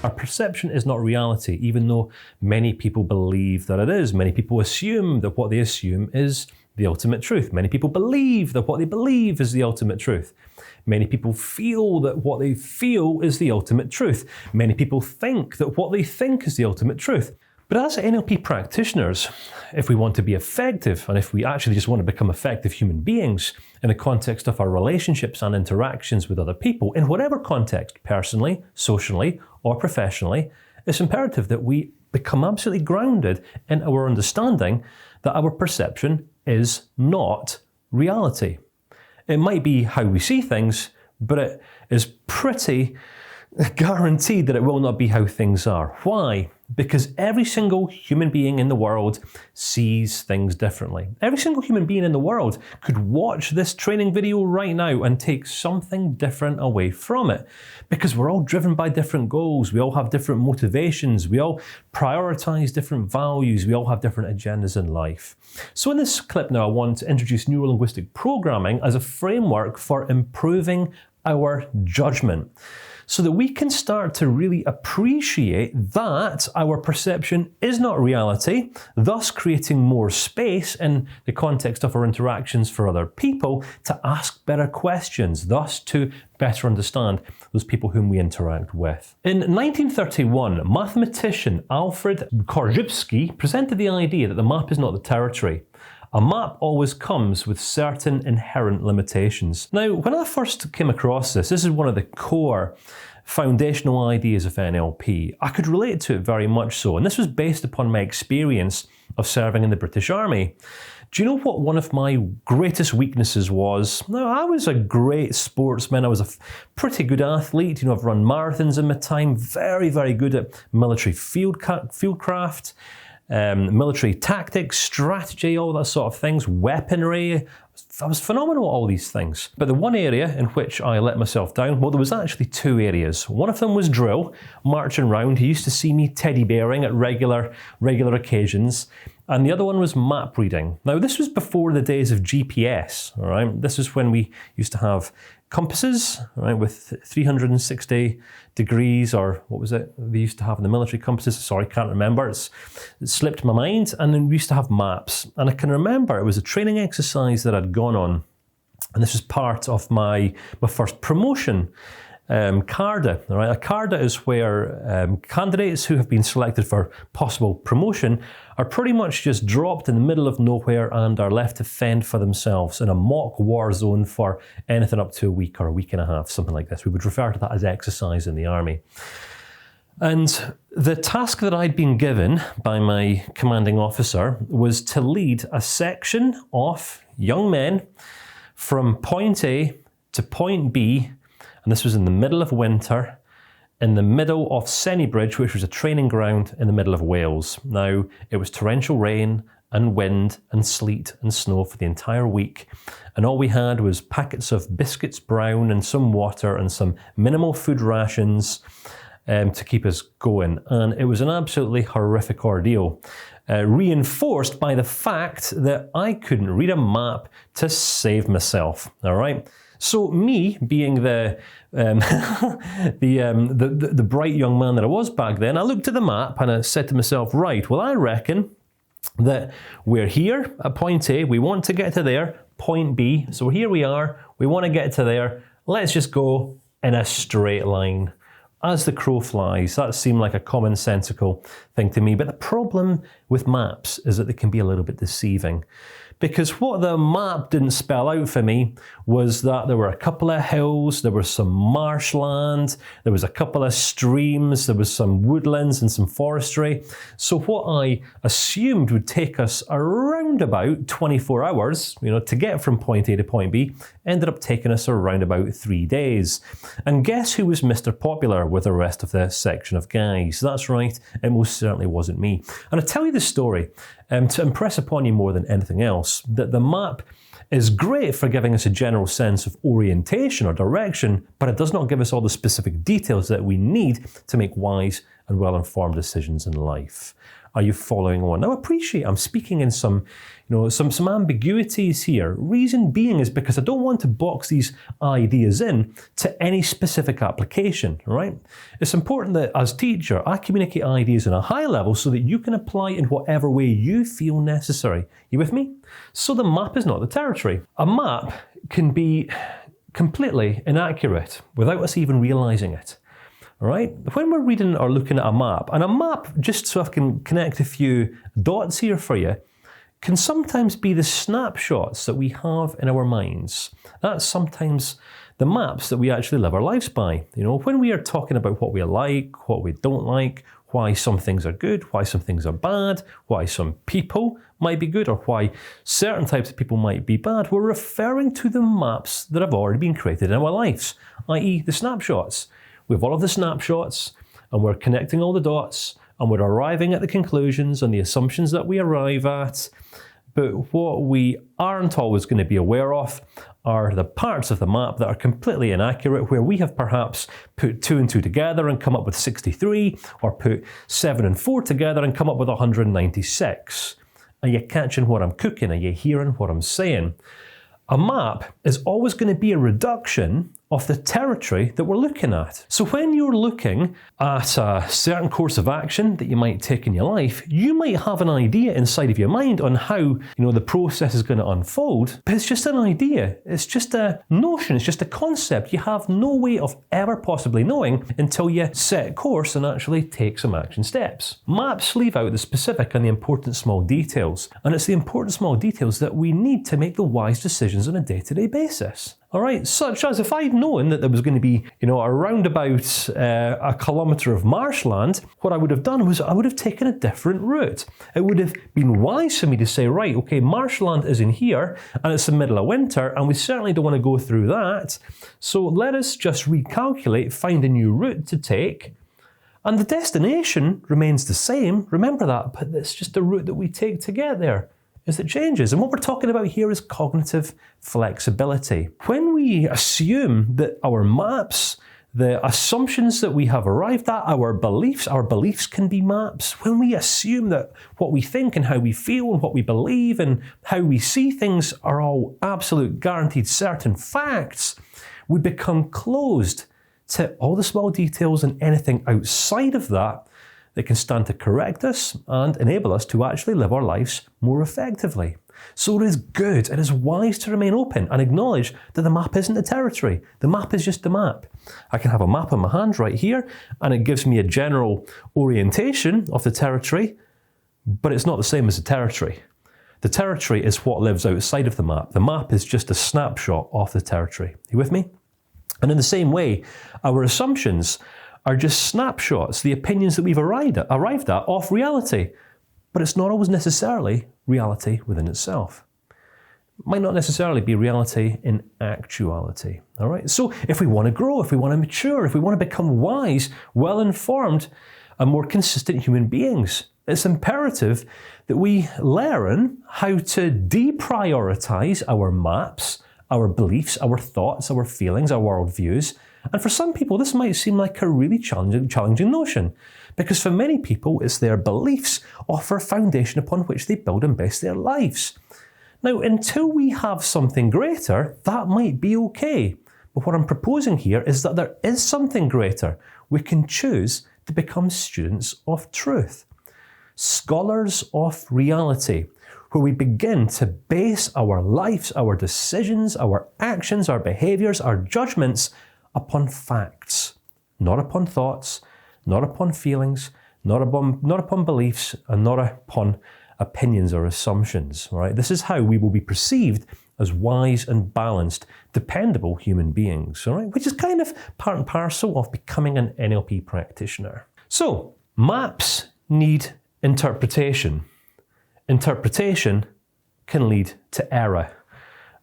Our perception is not reality, even though many people believe that it is. Many people assume that what they assume is the ultimate truth. Many people believe that what they believe is the ultimate truth. Many people feel that what they feel is the ultimate truth. Many people think that what they think is the ultimate truth. But as NLP practitioners, if we want to be effective, and if we actually just want to become effective human beings in the context of our relationships and interactions with other people, in whatever context, personally, socially, or professionally, it's imperative that we become absolutely grounded in our understanding that our perception is not reality. It might be how we see things, but it is pretty guaranteed that it will not be how things are. Why? Because every single human being in the world sees things differently. Every single human being in the world could watch this training video right now and take something different away from it. Because we're all driven by different goals. We all have different motivations. We all prioritize different values. We all have different agendas in life. So in this clip now, I want to introduce Neuro-Linguistic Programming as a framework for improving our judgment, so that we can start to really appreciate that our perception is not reality, thus creating more space in the context of our interactions for other people to ask better questions, thus to better understand those people whom we interact with. In 1931, mathematician Alfred Korzybski presented the idea that the map is not the territory. A map always comes with certain inherent limitations. Now, when I first came across this is one of the core foundational ideas of NLP. I could relate to it very much so, and this was based upon my experience of serving in the British Army. Do you know what one of my greatest weaknesses was? Now, I was a great sportsman. I was a pretty good athlete. You know, I've run marathons in my time. Very, very good at military fieldcraft. Military tactics, strategy, all that sort of things, weaponry. I was phenomenal at all these things. But the one area in which I let myself down, well, there was actually two areas. One of them was drill, marching around. He used to see me teddy bearing at regular occasions. And the other one was map reading. Now, this was before the days of GPS, all right? This is when we used to have compasses, right, with 360 degrees, or what was it they used to have in the military compasses? Sorry, can't remember. It slipped my mind. And then we used to have maps. And I can remember it was a training exercise that I'd gone on. And this was part of my first promotion. CARDA, all right? A CARDA is where candidates who have been selected for possible promotion are pretty much just dropped in the middle of nowhere and are left to fend for themselves in a mock war zone for anything up to a week or a week and a half, something like this. We would refer to that as exercise in the army. And the task that I'd been given by my commanding officer was to lead a section of young men from point A to point B, and this was in the middle of winter, in the middle of Sennybridge, which was a training ground in the middle of Wales. Now, it was torrential rain and wind and sleet and snow for the entire week, and all we had was packets of biscuits brown and some water and some minimal food rations to keep us going. And it was an absolutely horrific ordeal, reinforced by the fact that I couldn't read a map to save myself, all right? So me, being the bright young man that I was back then, I looked at the map and I said to myself, right, well, I reckon that we're here at point A, we want to get to there, point B, so here we are, we want to get to there, let's just go in a straight line. As the crow flies. That seemed like a commonsensical thing to me. But the problem with maps is that they can be a little bit deceiving. Because what the map didn't spell out for me was that there were a couple of hills, there was some marshland, there was a couple of streams, there was some woodlands and some forestry. So what I assumed would take us around about 24 hours, to get from point A to point B, ended up taking us around about 3 days. And guess who was Mr. Popular with the rest of the section of guys? That's right, it most certainly wasn't me. And I tell you this story to impress upon you more than anything else, that the map is great for giving us a general sense of orientation or direction, but it does not give us all the specific details that we need to make wise and well-informed decisions in life? Are you following on? Now, appreciate I'm speaking in some ambiguities here. Reason being is because I don't want to box these ideas in to any specific application, right? It's important that as teacher, I communicate ideas on a high level so that you can apply in whatever way you feel necessary. You with me? So the map is not the territory. A map can be completely inaccurate without us even realizing it. All right? When we're reading or looking at a map, and a map, just so I can connect a few dots here for you, can sometimes be the snapshots that we have in our minds. That's sometimes the maps that we actually live our lives by. You know, when we are talking about what we like, what we don't like, why some things are good, why some things are bad, why some people might be good, or why certain types of people might be bad, we're referring to the maps that have already been created in our lives, i.e. the snapshots. We have all of the snapshots, and we're connecting all the dots, and we're arriving at the conclusions and the assumptions that we arrive at. But what we aren't always going to be aware of are the parts of the map that are completely inaccurate, where we have perhaps put 2 and 2 together and come up with 63, or put 7 and 4 together and come up with 196. Are you catching what I'm cooking? Are you hearing what I'm saying? A map is always going to be a reduction of the territory that we're looking at. So when you're looking at a certain course of action that you might take in your life, you might have an idea inside of your mind on how, the process is going to unfold, but it's just an idea. It's just a notion. It's just a concept. You have no way of ever possibly knowing until you set course and actually take some action steps. Maps leave out the specific and the important small details, and it's the important small details that we need to make the wise decisions on a day-to-day basis. All right, such as if I'd known that there was going to be, around about a kilometre of marshland, what I would have done was I would have taken a different route. It would have been wise for me to say, right, okay, marshland is in here, and it's the middle of winter, and we certainly don't want to go through that. So let us just recalculate, find a new route to take, and the destination remains the same. Remember that, but it's just the route that we take to get there. Is it changes. And what we're talking about here is cognitive flexibility. When we assume that our maps, the assumptions that we have arrived at, our beliefs can be maps. When we assume that what we think and how we feel and what we believe and how we see things are all absolute guaranteed certain facts, we become closed to all the small details and anything outside of that can stand to correct us and enable us to actually live our lives more effectively. So it is good, it is wise to remain open and acknowledge that the map isn't the territory. The map is just the map. I can have a map in my hand right here, and it gives me a general orientation of the territory, but it's not the same as the territory. The territory is what lives outside of the map. The map is just a snapshot of the territory. Are you with me? And in the same way, our assumptions are just snapshots, the opinions that we've arrived at of reality. But it's not always necessarily reality within itself. It might not necessarily be reality in actuality. All right. So if we want to grow, if we want to mature, if we want to become wise, well-informed, and more consistent human beings, it's imperative that we learn how to deprioritize our maps, our beliefs, our thoughts, our feelings, our worldviews. And for some people, this might seem like a really challenging notion, because for many people, it's their beliefs offer a foundation upon which they build and base their lives. Now, until we have something greater, that might be okay. But what I'm proposing here is that there is something greater. We can choose to become students of truth, scholars of reality, where we begin to base our lives, our decisions, our actions, our behaviours, our judgments upon facts, not upon thoughts, not upon feelings, not upon beliefs, and not upon opinions or assumptions. Right? This is how we will be perceived as wise and balanced, dependable human beings. All right? Which is kind of part and parcel of becoming an NLP practitioner. So, maps need interpretation. Interpretation can lead to error.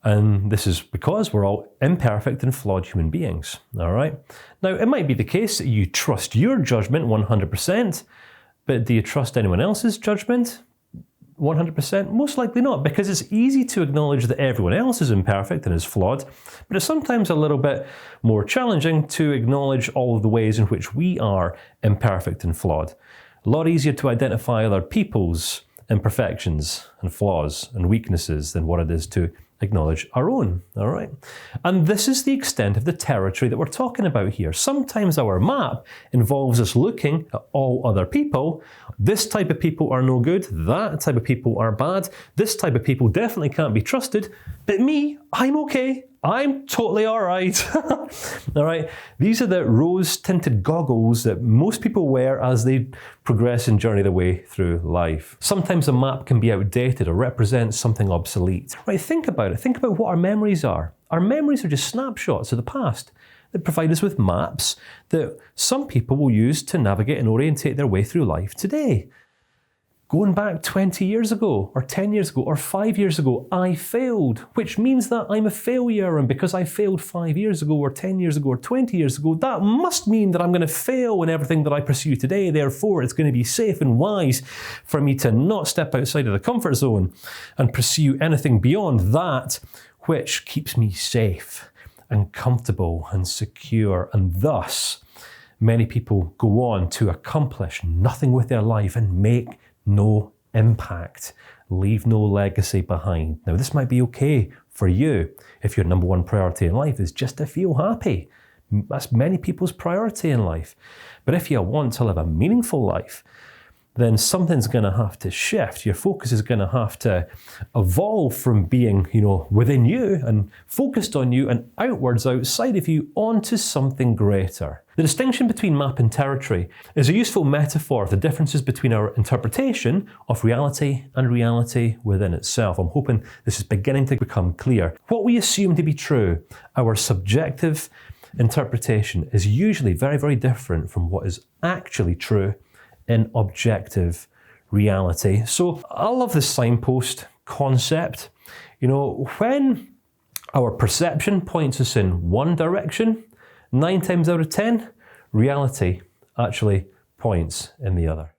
And this is because we're all imperfect and flawed human beings, all right? Now, it might be the case that you trust your judgment 100%, but do you trust anyone else's judgment? 100%? Most likely not, because it's easy to acknowledge that everyone else is imperfect and is flawed, but it's sometimes a little bit more challenging to acknowledge all of the ways in which we are imperfect and flawed. A lot easier to identify other people's imperfections and flaws and weaknesses than what it is to acknowledge our own, all right? And this is the extent of the territory that we're talking about here. Sometimes our map involves us looking at all other people. This type of people are no good, that type of people are bad, this type of people definitely can't be trusted, but me, I'm okay. I'm totally all right. All right. These are the rose-tinted goggles that most people wear as they progress and journey their way through life. Sometimes a map can be outdated or represent something obsolete. Right, think about it. Think about what our memories are. Our memories are just snapshots of the past that provide us with maps that some people will use to navigate and orientate their way through life today. Going back 20 years ago, or 10 years ago, or 5 years ago, I failed, which means that I'm a failure. And because I failed 5 years ago, or 10 years ago, or 20 years ago, that must mean that I'm going to fail in everything that I pursue today. Therefore, it's going to be safe and wise for me to not step outside of the comfort zone and pursue anything beyond that which keeps me safe and comfortable and secure. And thus, many people go on to accomplish nothing with their life and make no impact, leave no legacy behind. Now, this might be okay for you if your number one priority in life is just to feel happy. That's many people's priority in life. But if you want to live a meaningful life, then something's going to have to shift. Your focus is going to have to evolve from being, within you and focused on you and outwards outside of you onto something greater. The distinction between map and territory is a useful metaphor of the differences between our interpretation of reality and reality within itself. I'm hoping this is beginning to become clear. What we assume to be true, our subjective interpretation, is usually very, very different from what is actually true in objective reality. So I love this signpost concept. When our perception points us in one direction, 9 times out of 10, reality actually points in the other.